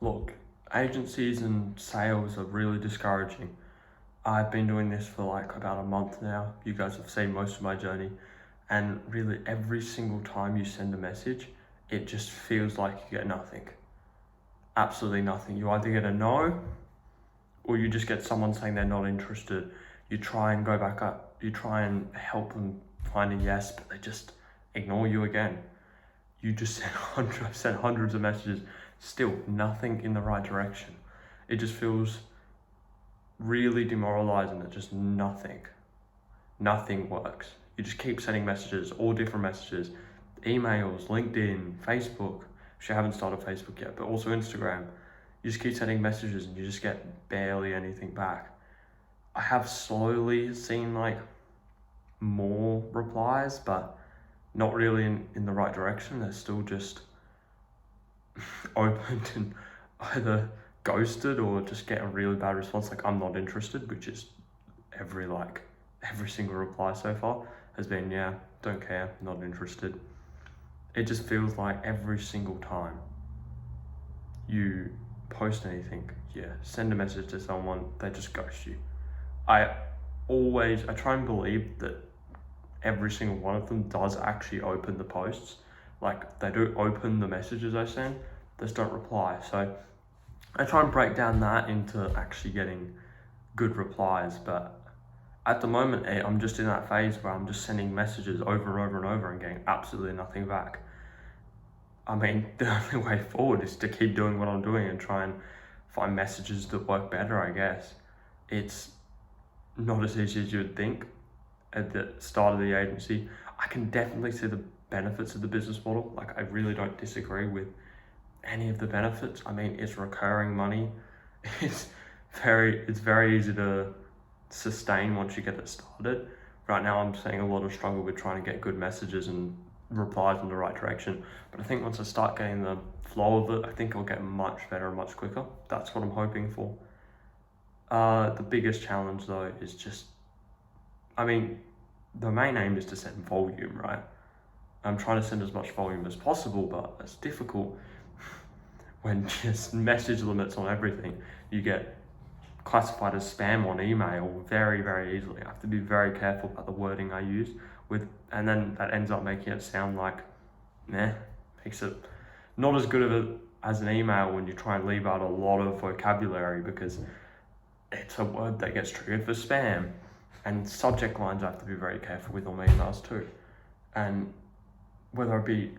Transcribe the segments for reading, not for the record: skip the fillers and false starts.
Look, agencies and sales are really discouraging. I've been doing this for like about a month now. You guys have seen most of my journey. And really, every single time you send a message, it just feels like you get nothing. Absolutely nothing. You either get a no, or you just get someone saying they're not interested. You try and go back up. You try and help them find a yes, but they just ignore you again. You just sent hundreds of messages, still nothing in the right direction. It just feels really demoralizing that just nothing works. You just keep sending messages, all different messages, emails, LinkedIn, Facebook, which I haven't started Facebook yet, but also Instagram. You just keep sending messages and you just get barely anything back. I have slowly seen like more replies, but not really in the right direction. They're still just opened and either ghosted or just get a really bad response like I'm not interested, which is every single reply so far has been yeah, don't care, not interested. It just feels like every single time you post anything, send a message to someone, they just ghost you. I try and believe that every single one of them does actually open the posts. Like they do open the messages I send, they just don't reply. So I try and break down that into actually getting good replies, but at the moment I'm just in that phase where I'm just sending messages over and over and over and getting absolutely nothing back. I mean, the only way forward is to keep doing what I'm doing and try and find messages that work better, I guess. It's not as easy as you would think at the start of the agency. I can definitely see the benefits of the business model. Like I really don't disagree with any of the benefits. I mean, it's recurring money. It's very easy to sustain once you get it started. Right now I'm seeing a lot of struggle with trying to get good messages and replies in the right direction. But I think once I start getting the flow of it, I think I'll get much better and much quicker. That's what I'm hoping for. The biggest challenge though is just, I mean, the main aim is to send volume, right? I'm trying to send as much volume as possible, but it's difficult when just message limits on everything. You get classified as spam on email very, very easily. I have to be very careful about the wording I use and then that ends up making it sound like, makes it not as good of as an email when you try and leave out a lot of vocabulary because it's a word that gets triggered for spam. And subject lines I have to be very careful with on my emails too. And whether it be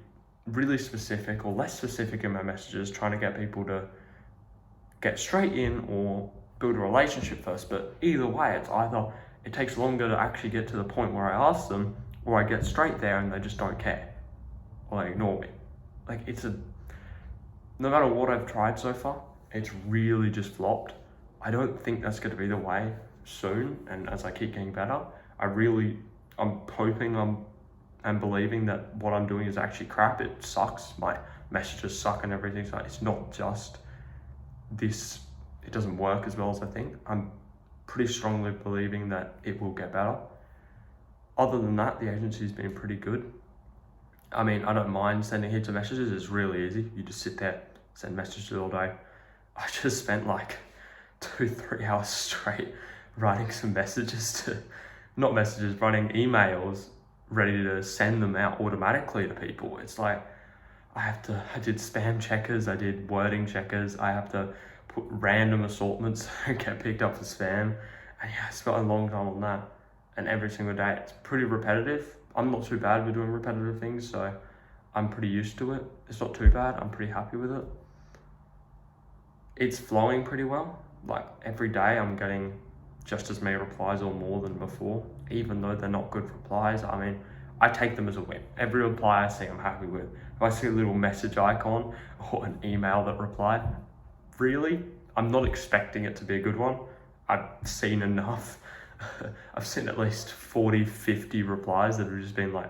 really specific or less specific in my messages, trying to get people to get straight in or build a relationship first. But either way, it's either it takes longer to actually get to the point where I ask them, or I get straight there and they just don't care or they ignore me. Like no matter what I've tried so far, it's really just flopped. I don't think that's going to be the way soon. And as I keep getting better, I'm hoping and believing that what I'm doing is actually crap. It sucks. My messages suck and everything. So it's not just this, it doesn't work as well as I think. I'm pretty strongly believing that it will get better. Other than that, the agency's been pretty good. I mean, I don't mind sending heaps of messages. It's really easy. You just sit there, send messages all day. I just spent like 2-3 hours straight writing some writing emails ready to send them out automatically to people. It's like, I did spam checkers, I did wording checkers, I have to put random assortments that get picked up as spam. And I spent a long time on that. And every single day, it's pretty repetitive. I'm not too bad with doing repetitive things, so I'm pretty used to it. It's not too bad, I'm pretty happy with it. It's flowing pretty well. Like every day I'm getting just as many replies or more than before, even though they're not good replies. I mean, I take them as a win. Every reply I see, I'm happy with. If I see a little message icon or an email that replied, really, I'm not expecting it to be a good one. I've seen enough. I've seen at least 40, 50 replies that have just been like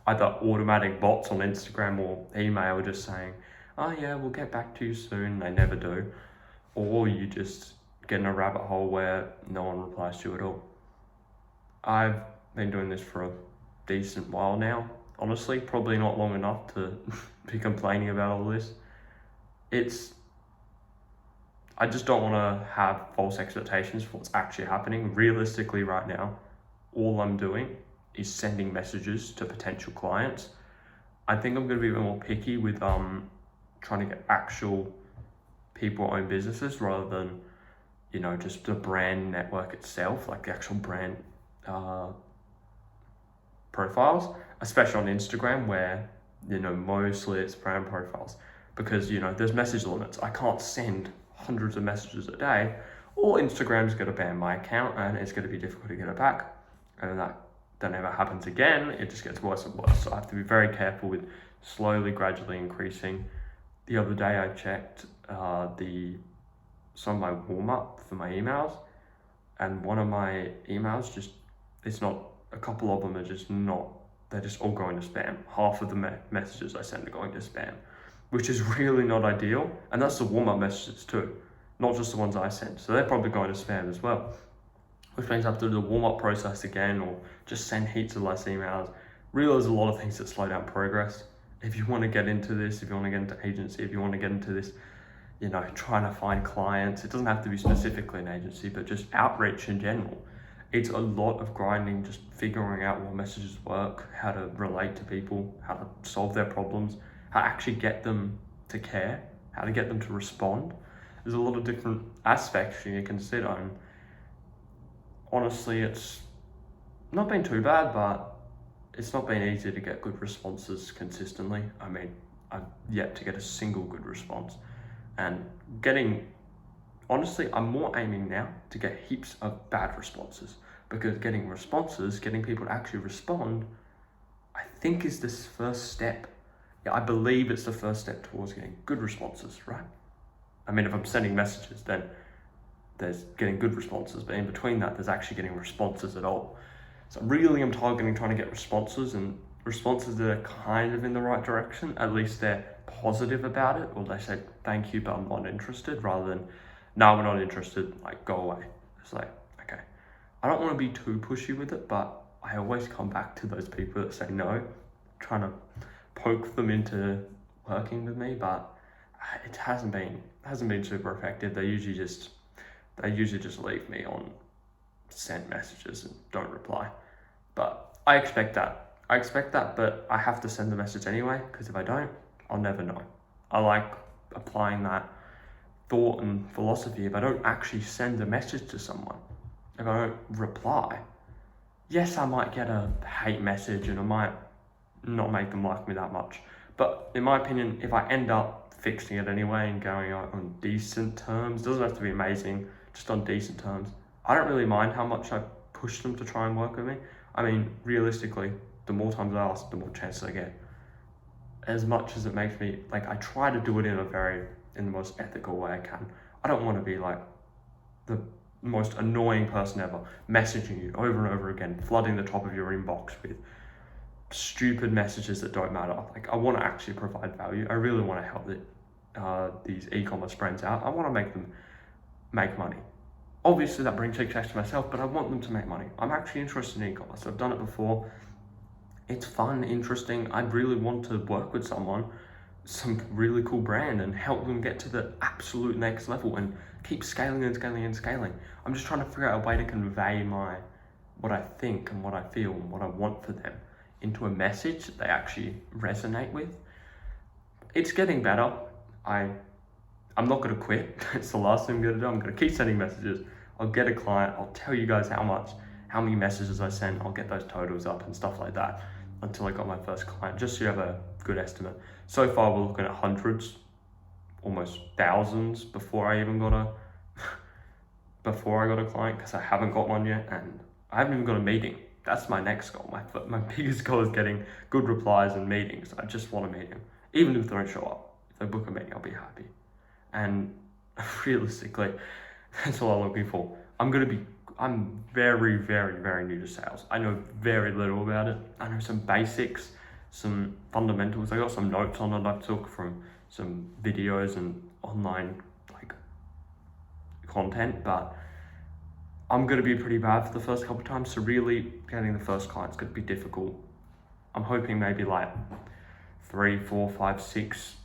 either automatic bots on Instagram or email just saying, oh yeah, we'll get back to you soon. They never do. Or you just get in a rabbit hole where no one replies to you at all. I've been doing this for a decent while now. Honestly, probably not long enough to be complaining about all this. It's I just don't want to have false expectations for what's actually happening. Realistically, right now, all I'm doing is sending messages to potential clients. I think I'm going to be a bit more picky with trying to get actual people own businesses rather than, you know, just the brand network itself, like the actual brand profiles, especially on Instagram where, you know, mostly it's brand profiles, because, you know, there's message limits. I can't send hundreds of messages a day, or Instagram's going to ban my account and it's going to be difficult to get it back. And that never happens again. It just gets worse and worse. So I have to be very careful with slowly, gradually increasing. The other day I checked some of my warm up for my emails, and one of my emails it's not, a couple of them are just not, they're just all going to spam. Half of the messages I send are going to spam, which is really not ideal. And that's the warm up messages too, not just the ones I send. So they're probably going to spam as well, which means I have to do the warm up process again, or just send heaps of less emails. Really, there's a lot of things that slow down progress. If you want to get into this, if you want to get into agency, if you want to get into this, you know, trying to find clients, it doesn't have to be specifically an agency, but just outreach in general. It's a lot of grinding, just figuring out what messages work, how to relate to people, how to solve their problems, how to actually get them to care, how to get them to respond. There's a lot of different aspects you consider, and honestly, it's not been too bad, but it's not been easy to get good responses consistently. I mean, I've yet to get a single good response. And honestly, I'm more aiming now to get heaps of bad responses, because getting people to actually respond, I think is this first step. Yeah, I believe it's the first step towards getting good responses, right? I mean, if I'm sending messages, then there's getting good responses, but in between that, there's actually getting responses at all. So really, I'm targeting trying to get responses, and responses that are kind of in the right direction. At least they're positive about it, or they say, thank you, but I'm not interested, rather than, no, we're not interested, like, go away. It's like, okay. I don't want to be too pushy with it, but I always come back to those people that say no, trying to poke them into working with me, but it hasn't been super effective. They usually just leave me on sent messages and don't reply. But I expect that, but I have to send the message anyway, because if I don't, I'll never know. I like applying that thought and philosophy. If I don't actually send a message to someone, if I don't reply, yes, I might get a hate message and I might not make them like me that much. But in my opinion, if I end up fixing it anyway and going out on decent terms, doesn't have to be amazing, just on decent terms, I don't really mind how much I push them to try and work with me. I mean, realistically, the more times I ask, the more chances I get. As much as it makes me, like, I try to do it in the most ethical way I can. I don't want to be like the most annoying person ever, messaging you over and over again, flooding the top of your inbox with stupid messages that don't matter. Like, I want to actually provide value. I really want to help these e-commerce brands out. I want to make them make money. Obviously, that brings success to myself, but I want them to make money. I'm actually interested in e-commerce. I've done it before. It's fun, interesting. I really want to work with some really cool brand, and help them get to the absolute next level and keep scaling and scaling and scaling. I'm just trying to figure out a way to convey what I think and what I feel and what I want for them into a message that they actually resonate with. It's getting better. I'm not going to quit. It's the last thing I'm going to do. I'm going to keep sending messages. I'll get a client. I'll tell you guys how many messages I sent. I'll get those totals up and stuff like that until I got my first client, just so you have a good estimate. So far, we're looking at hundreds, almost thousands before I got a client, because I haven't got one yet, and I haven't even got a meeting. That's my next goal. My biggest goal is getting good replies and meetings. I just want a meeting. Even if they don't show up, if they book a meeting, I'll be happy. And realistically, that's all I'm looking for. I'm very, very, very new to sales. I know very little about it. I know some basics, some fundamentals. I got some notes on it I took from some videos and online content, but I'm going to be pretty bad for the first couple of times. So really getting the first client's going to be difficult. I'm hoping maybe 3, 4, 5, 6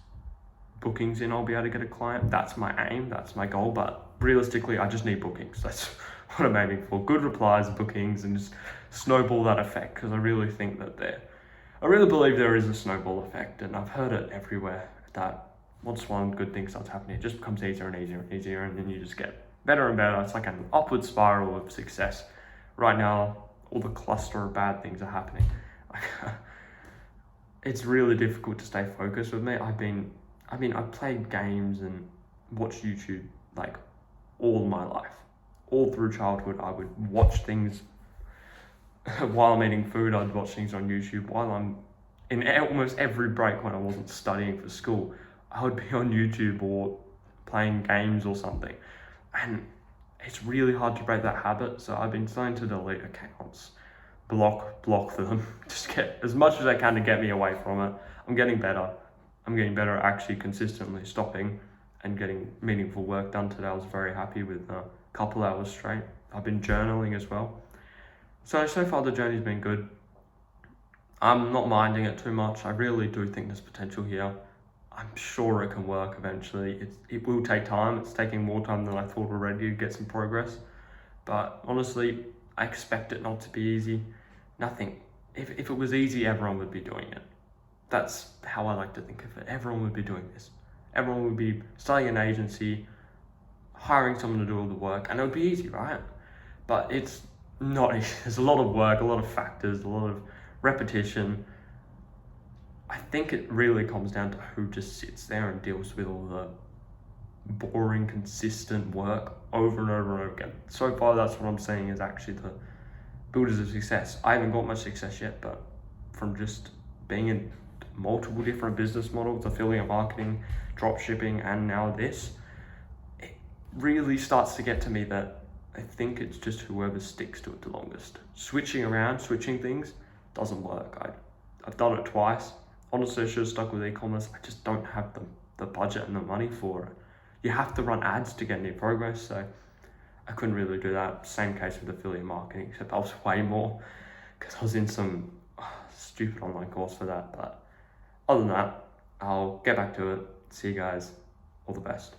bookings in, I'll be able to get a client. That's my aim, that's my goal, but realistically, I just need bookings. That's what I'm aiming for. Good replies, bookings, and just snowball that effect, because I really think that I really believe there is a snowball effect, and I've heard it everywhere, that once one good thing starts happening, it just becomes easier and easier and easier, and then you just get better and better. It's like an upward spiral of success. Right now, all the cluster of bad things are happening. It's really difficult to stay focused with me. I've played games and watched YouTube like all my life. All through childhood, I would watch things while I'm eating food. I'd watch things on YouTube while I'm in almost every break when I wasn't studying for school. I would be on YouTube or playing games or something. And it's really hard to break that habit. So I've been starting to delete accounts, block them, just get as much as I can to get me away from it. I'm getting better. I'm getting better at actually consistently stopping and getting meaningful work done today. I was very happy with a couple hours straight. I've been journaling as well. So far the journey's been good. I'm not minding it too much. I really do think there's potential here. I'm sure it can work eventually. It will take time. It's taking more time than I thought already to get some progress. But honestly, I expect it not to be easy. Nothing. If it was easy, everyone would be doing it. That's how I like to think of it. Everyone would be doing this. Everyone would be starting an agency, hiring someone to do all the work, and it would be easy, right? But it's not easy. There's a lot of work, a lot of factors, a lot of repetition. I think it really comes down to who just sits there and deals with all the boring, consistent work over and over and over again. So far, that's what I'm saying is actually the builders of success. I haven't got much success yet, but from just being in multiple different business models, affiliate marketing, drop shipping, and now this, it really starts to get to me that I think it's just whoever sticks to it the longest. Switching things doesn't work. I've done it twice. Honestly, I should have stuck with e-commerce. I just don't have the budget and the money for it. You have to run ads to get any progress, so I couldn't really do that. Same case with affiliate marketing, except I was way more, because I was in some stupid online course for that. But other than that, I'll get back to it. See you guys. All the best.